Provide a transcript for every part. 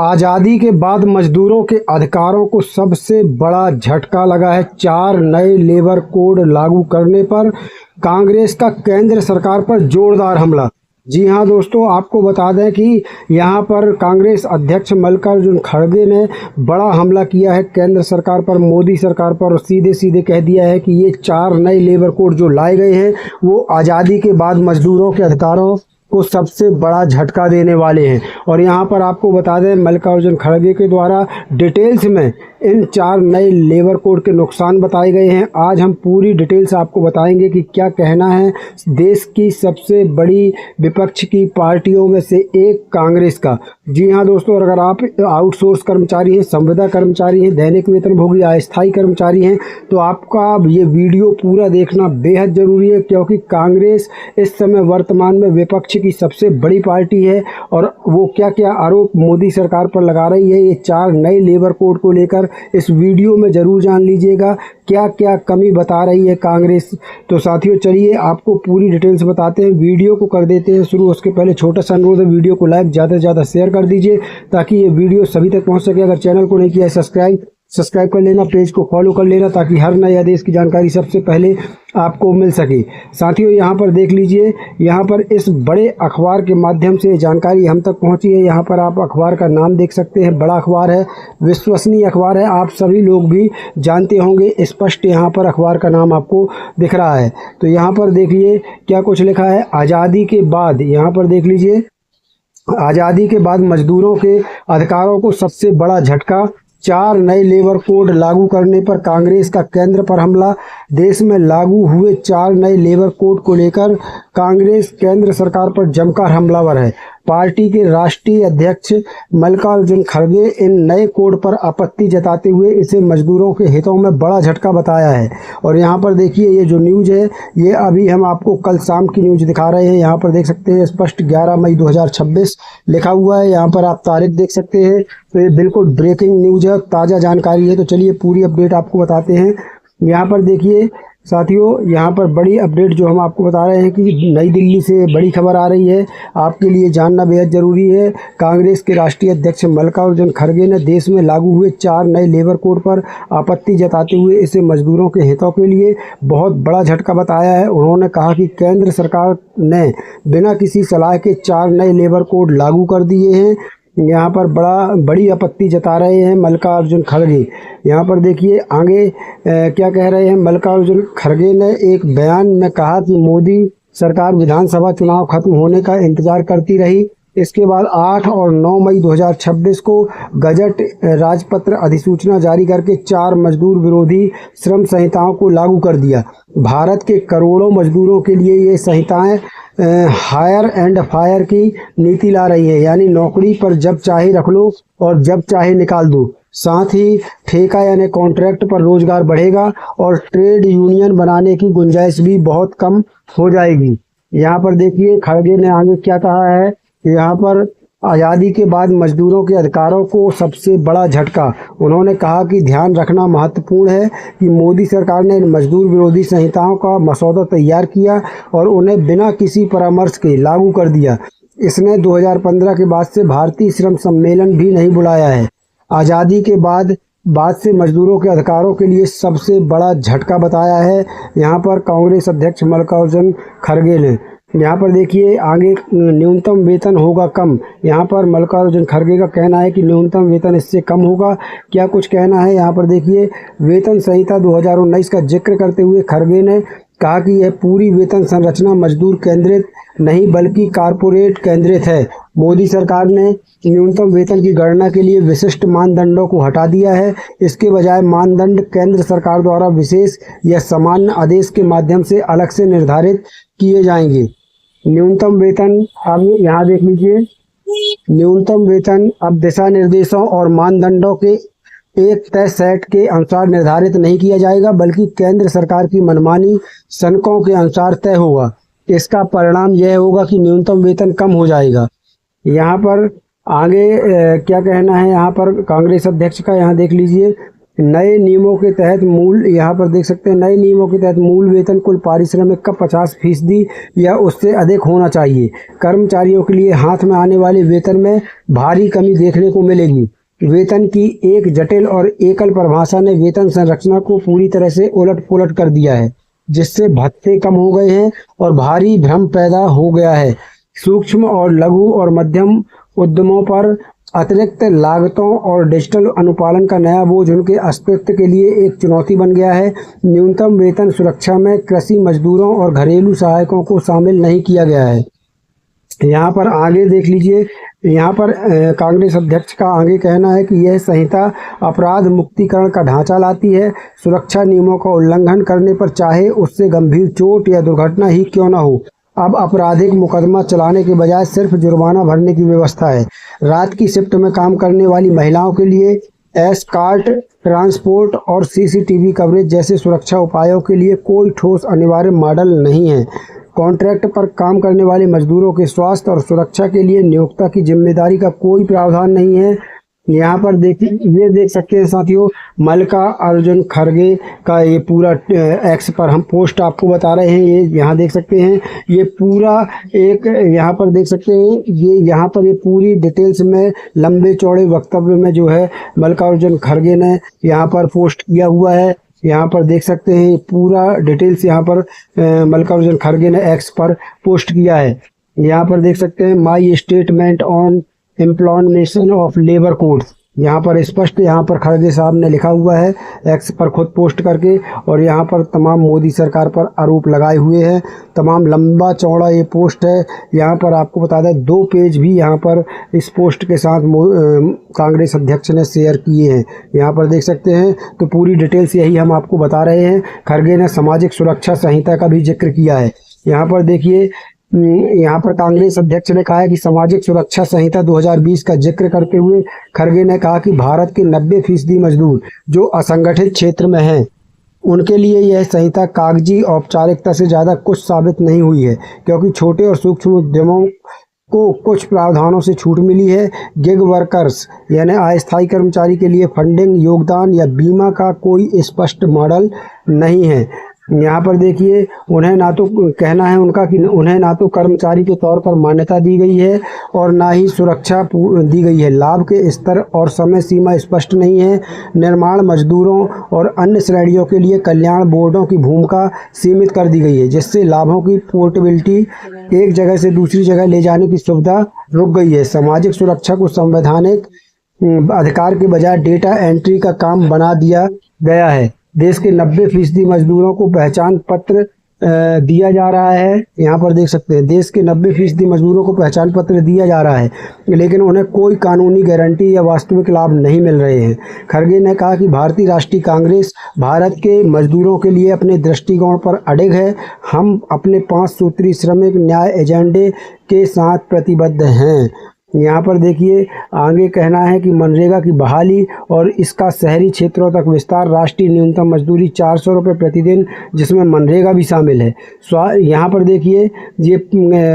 आज़ादी के बाद मजदूरों के अधिकारों को सबसे बड़ा झटका लगा है। 4 नए लेबर कोड लागू करने पर कांग्रेस का केंद्र सरकार पर जोरदार हमला। जी हां दोस्तों, आपको बता दें कि यहां पर कांग्रेस अध्यक्ष मल्लिकार्जुन खड़गे ने बड़ा हमला किया है केंद्र सरकार पर, मोदी सरकार पर, और सीधे सीधे कह दिया है कि ये 4 नए लेबर कोड जो लाए गए हैं वो आज़ादी के बाद मजदूरों के अधिकारों को सबसे बड़ा झटका देने वाले हैं। और यहाँ पर आपको बता दें, मल्लिकार्जुन खड़गे के द्वारा डिटेल्स में इन 4 नए लेबर कोड के नुकसान बताए गए हैं। आज हम पूरी डिटेल्स आपको बताएंगे कि क्या कहना है देश की सबसे बड़ी विपक्ष की पार्टियों में से एक कांग्रेस का। जी हाँ दोस्तों, अगर आप आउटसोर्स कर्मचारी हैं, संविदा कर्मचारी हैं, दैनिक वेतनभोगी अस्थायी कर्मचारी हैं, तो आपका ये वीडियो पूरा देखना बेहद ज़रूरी है, क्योंकि कांग्रेस इस समय वर्तमान में विपक्ष की सबसे बड़ी पार्टी है और वो क्या क्या आरोप मोदी सरकार पर लगा रही है। ये 4 नए लेबर कोड को लेकर इस वीडियो में ज़रूर जान लीजिएगा क्या क्या कमी बता रही है कांग्रेस। तो साथियों, चलिए आपको पूरी डिटेल्स बताते हैं। वीडियो को कर देते हैं शुरू। उसके पहले छोटा सा अनुरोध है, वीडियो को लाइक ज़्यादा से ज़्यादा शेयर कर दीजिए ताकि ये वीडियो सभी तक पहुंच सके। अगर चैनल को नहीं किया है सब्सक्राइब कर लेना, पेज को फॉलो कर लेना ताकि हर नए आदेश की जानकारी सबसे पहले आपको मिल सके। साथियों, यहाँ पर देख लीजिए, यहाँ पर इस बड़े अखबार के माध्यम से जानकारी हम तक पहुँची है। यहाँ पर आप अखबार का नाम देख सकते हैं, बड़ा अखबार है, विश्वसनीय अखबार है, आप सभी लोग भी जानते होंगे। स्पष्ट यहाँ पर अखबार का नाम आपको दिख रहा है। तो यहाँ पर देखिए क्या कुछ लिखा है। आज़ादी के बाद, यहाँ पर देख लीजिए, आज़ादी के बाद मजदूरों के अधिकारों को सबसे बड़ा झटका। 4 नए लेबर कोड लागू करने पर कांग्रेस का केंद्र पर हमला। देश में लागू हुए 4 नए लेबर कोड को लेकर कांग्रेस केंद्र सरकार पर जमकर हमलावर है। पार्टी के राष्ट्रीय अध्यक्ष मल्लिकार्जुन खड़गे इन नए कोड पर आपत्ति जताते हुए इसे मजदूरों के हितों में बड़ा झटका बताया है। और यहाँ पर देखिए, ये जो न्यूज़ है ये अभी हम आपको कल शाम की न्यूज़ दिखा रहे हैं। यहाँ पर देख सकते हैं स्पष्ट 11 मई 2026 लिखा हुआ है। यहाँ पर आप तारीख देख सकते हैं। तो ये बिल्कुल ब्रेकिंग न्यूज़ है, ताज़ा जानकारी है। तो चलिए पूरी अपडेट आपको बताते हैं। यहाँ पर देखिए साथियों, यहाँ पर बड़ी अपडेट जो हम आपको बता रहे हैं कि नई दिल्ली से बड़ी खबर आ रही है, आपके लिए जानना बेहद ज़रूरी है। कांग्रेस के राष्ट्रीय अध्यक्ष मल्लिकार्जुन खड़गे ने देश में लागू हुए 4 नए लेबर कोड पर आपत्ति जताते हुए इसे मजदूरों के हितों के लिए बहुत बड़ा झटका बताया है। उन्होंने कहा कि केंद्र सरकार ने बिना किसी सलाह के 4 नए लेबर कोड लागू कर दिए हैं। यहाँ पर बड़ी आपत्ति जता रहे हैं मल्लिकार्जुन खड़गे। यहाँ पर देखिए आगे क्या कह रहे हैं। मल्लिकार्जुन खड़गे ने एक बयान में कहा कि मोदी सरकार विधानसभा चुनाव खत्म होने का इंतजार करती रही। इसके बाद 8 और 9 मई 2026 को गजट राजपत्र अधिसूचना जारी करके 4 मजदूर विरोधी श्रम संहिताओं को लागू कर दिया। भारत के करोड़ों मजदूरों के लिए ये संहिताएं हायर एंड फायर की नीति ला रही है, यानी नौकरी पर जब चाहे रख लो और जब चाहे निकाल दो। साथ ही ठेका यानी कॉन्ट्रैक्ट पर रोजगार बढ़ेगा और ट्रेड यूनियन बनाने की गुंजाइश भी बहुत कम हो जाएगी। यहाँ पर देखिए खड़गे ने आगे क्या कहा है। यहाँ पर आज़ादी के बाद मजदूरों के अधिकारों को सबसे बड़ा झटका। उन्होंने कहा कि ध्यान रखना महत्वपूर्ण है कि मोदी सरकार ने मजदूर विरोधी संहिताओं का मसौदा तैयार किया और उन्हें बिना किसी परामर्श के लागू कर दिया। इसने 2015 के बाद से भारतीय श्रम सम्मेलन भी नहीं बुलाया है। आज़ादी के बाद से मजदूरों के अधिकारों के लिए सबसे बड़ा झटका बताया है यहाँ पर कांग्रेस अध्यक्ष मल्लिकार्जुन खड़गे ने। यहाँ पर देखिए आगे, न्यूनतम वेतन होगा कम। यहाँ पर मल्लिकार्जुन खड़गे का कहना है कि न्यूनतम वेतन इससे कम होगा। क्या कुछ कहना है, यहाँ पर देखिए। वेतन संहिता 2019 का जिक्र करते हुए खड़गे ने कहा कि यह पूरी वेतन संरचना मजदूर केंद्रित नहीं बल्कि कारपोरेट केंद्रित है। मोदी सरकार ने न्यूनतम वेतन की गणना के लिए विशिष्ट मानदंडों को हटा दिया है। इसके बजाय मानदंड केंद्र सरकार द्वारा विशेष या सामान्य आदेश के माध्यम से अलग से निर्धारित किए जाएंगे। न्यूनतम वेतन, अब यहाँ देख लीजिए, न्यूनतम वेतन अब दिशा निर्देशों और मानदंडों के एक तय सेट के अनुसार निर्धारित नहीं किया जाएगा बल्कि केंद्र सरकार की मनमानी सनकों के अनुसार तय होगा। इसका परिणाम यह होगा कि न्यूनतम वेतन कम हो जाएगा। यहाँ पर आगे क्या कहना है यहाँ पर कांग्रेस अध्यक्ष का, यहाँ देख लीजिए। नए नियमों के तहत मूल, यहाँ पर देख सकते हैं, नए नियमों के तहत मूल वेतन कुल पारिश्रमिक का 50% या उससे अधिक होना चाहिए। कर्मचारियों के लिए हाथ में आने वाले वेतन में भारी कमी देखने को मिलेगी। वेतन की एक जटिल और एकल परिभाषा ने वेतन संरचना को पूरी तरह से उलट-पुलट कर दिया है, जिससे भत्ते कम हो गए हैं और भारी भ्रम पैदा हो गया है। सूक्ष्म और लघु और मध्यम उद्यमों पर अतिरिक्त लागतों और डिजिटल अनुपालन का नया बोझ उनके अस्तित्व के लिए एक चुनौती बन गया है। न्यूनतम वेतन सुरक्षा में कृषि मजदूरों और घरेलू सहायकों को शामिल नहीं किया गया है। यहाँ पर आगे देख लीजिए, यहाँ पर कांग्रेस अध्यक्ष का आगे कहना है कि यह संहिता अपराध मुक्तिकरण का ढांचा लाती है। सुरक्षा नियमों का उल्लंघन करने पर चाहे उससे गंभीर चोट या दुर्घटना ही क्यों न हो, अब आपराधिक मुकदमा चलाने के बजाय सिर्फ जुर्माना भरने की व्यवस्था है। रात की शिफ्ट में काम करने वाली महिलाओं के लिए एस्कॉर्ट, ट्रांसपोर्ट और सीसीटीवी कवरेज जैसे सुरक्षा उपायों के लिए कोई ठोस अनिवार्य मॉडल नहीं है। कॉन्ट्रैक्ट पर काम करने वाले मजदूरों के स्वास्थ्य और सुरक्षा के लिए नियोक्ता की जिम्मेदारी का कोई प्रावधान नहीं है। यहाँ पर देखिए, ये देख सकते हैं साथियों, मल्लिकार्जुन खड़गे का ये पूरा एक्स पर हम पोस्ट आपको बता रहे हैं। ये यहाँ देख सकते हैं, ये पूरा एक यहाँ पर देख सकते हैं, ये यहाँ पर ये पूरी डिटेल्स में लंबे चौड़े वक्तव्य में जो है मल्लिकार्जुन खड़गे ने यहाँ पर पोस्ट किया हुआ है। यहाँ पर देख सकते हैं पूरा डिटेल्स यहाँ पर मल्लिकार्जुन खड़गे ने एक्स पर पोस्ट किया है। यहाँ पर देख सकते हैं my statement on implementation of labour codes, यहाँ पर स्पष्ट यहाँ पर खड़गे साहब ने लिखा हुआ है एक्स पर खुद पोस्ट करके, और यहाँ पर तमाम मोदी सरकार पर आरोप लगाए हुए हैं। तमाम लंबा चौड़ा ये पोस्ट है। यहाँ पर आपको बता दें 2 पेज भी यहाँ पर इस पोस्ट के साथ कांग्रेस अध्यक्ष ने शेयर किए हैं। यहाँ पर देख सकते हैं, तो पूरी डिटेल्स यही हम आपको बता रहे हैं। खड़गे ने सामाजिक सुरक्षा संहिता का भी जिक्र किया है। यहाँ पर देखिए, यहाँ पर कांग्रेस अध्यक्ष ने कहा है कि सामाजिक सुरक्षा संहिता 2020 का जिक्र करते हुए खड़गे ने कहा कि भारत के 90% मजदूर जो असंगठित क्षेत्र में हैं, उनके लिए यह संहिता कागजी औपचारिकता से ज़्यादा कुछ साबित नहीं हुई है, क्योंकि छोटे और सूक्ष्म उद्यमों को कुछ प्रावधानों से छूट मिली है। गिग वर्कर्स यानी अस्थायी कर्मचारी के लिए फंडिंग, योगदान या बीमा का कोई स्पष्ट मॉडल नहीं है। यहाँ पर देखिए, उन्हें ना तो कहना है उनका कि उन्हें ना तो कर्मचारी के तौर पर मान्यता दी गई है और ना ही सुरक्षा दी गई है। लाभ के स्तर और समय सीमा स्पष्ट नहीं है। निर्माण मजदूरों और अन्य श्रेणियों के लिए कल्याण बोर्डों की भूमिका सीमित कर दी गई है, जिससे लाभों की पोर्टेबिलिटी, एक जगह से दूसरी जगह ले जाने की सुविधा रुक गई है। सामाजिक सुरक्षा को संवैधानिक अधिकार के बजाय डेटा एंट्री का काम बना दिया गया है। देश के 90% मजदूरों को पहचान पत्र दिया जा रहा है। यहाँ पर देख सकते हैं, देश के 90% मजदूरों को पहचान पत्र दिया जा रहा है, लेकिन उन्हें कोई कानूनी गारंटी या वास्तविक लाभ नहीं मिल रहे हैं। खड़गे ने कहा कि भारतीय राष्ट्रीय कांग्रेस भारत के मजदूरों के लिए अपने दृष्टिकोण पर अडिग है। हम अपने 5 सूत्री श्रमिक न्याय एजेंडे के साथ प्रतिबद्ध हैं। यहाँ पर देखिए, आगे कहना है कि मनरेगा की बहाली और इसका शहरी क्षेत्रों तक विस्तार, राष्ट्रीय न्यूनतम मजदूरी 400 रुपये प्रतिदिन, जिसमें मनरेगा भी शामिल है। यहाँ पर देखिए, ये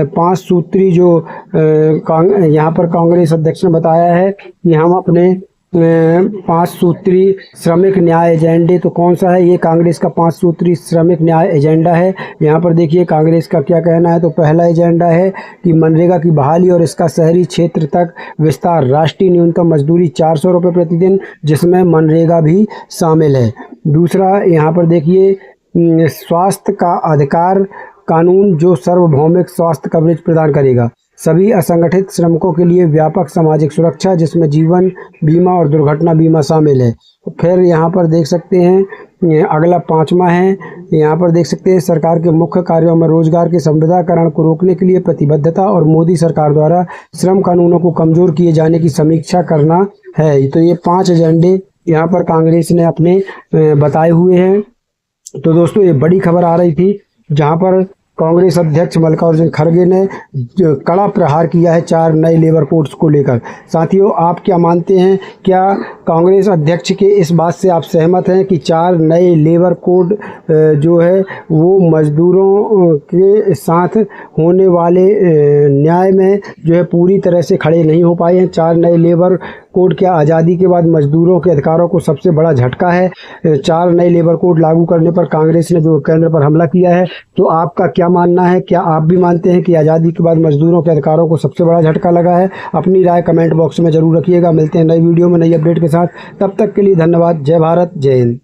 5 सूत्री जो यहाँ पर कांग्रेस अध्यक्ष ने बताया है कि हम अपने 5 सूत्री श्रमिक न्याय एजेंडे, तो कौन सा है ये? कांग्रेस का 5 सूत्री श्रमिक न्याय एजेंडा है। यहाँ पर देखिए कांग्रेस का क्या कहना है। तो पहला एजेंडा है कि मनरेगा की बहाली और इसका शहरी क्षेत्र तक विस्तार, राष्ट्रीय न्यूनतम मजदूरी 400 रुपये प्रतिदिन, जिसमें मनरेगा भी शामिल है। दूसरा, यहाँ पर देखिए, स्वास्थ्य का अधिकार कानून जो सार्वभौमिक स्वास्थ्य कवरेज प्रदान करेगा, सभी असंगठित श्रमिकों के लिए व्यापक सामाजिक सुरक्षा, जिसमें जीवन बीमा और दुर्घटना बीमा शामिल है। फिर यहाँ पर देख सकते हैं, अगला 5वां है, यहाँ पर देख सकते हैं, सरकार के मुख्य कार्यों में रोजगार के संविदाकरण को रोकने के लिए प्रतिबद्धता और मोदी सरकार द्वारा श्रम कानूनों को कमजोर किए जाने की समीक्षा करना है। तो ये 5 एजेंडे यहाँ पर कांग्रेस ने अपने बताए हुए हैं। तो दोस्तों, ये बड़ी खबर आ रही थी, जहाँ पर कांग्रेस अध्यक्ष मल्लिकार्जुन खड़गे ने कड़ा प्रहार किया है 4 नए लेबर कोड्स को लेकर। साथियों, आप क्या मानते हैं? क्या कांग्रेस अध्यक्ष के इस बात से आप सहमत हैं कि 4 नए लेबर कोड जो है वो मजदूरों के साथ होने वाले न्याय में जो है पूरी तरह से खड़े नहीं हो पाए हैं? 4 नए लेबर कोड क्या आज़ादी के बाद मजदूरों के अधिकारों को सबसे बड़ा झटका है? 4 नए लेबर कोड लागू करने पर कांग्रेस ने जो केंद्र पर हमला किया है, तो आपका क्या मानना है? क्या आप भी मानते हैं कि आज़ादी के बाद मजदूरों के अधिकारों को सबसे बड़ा झटका लगा है? अपनी राय कमेंट बॉक्स में ज़रूर रखिएगा। मिलते हैं नई वीडियो में नई अपडेट के साथ, तब तक के लिए धन्यवाद। जय भारत, जय हिंद।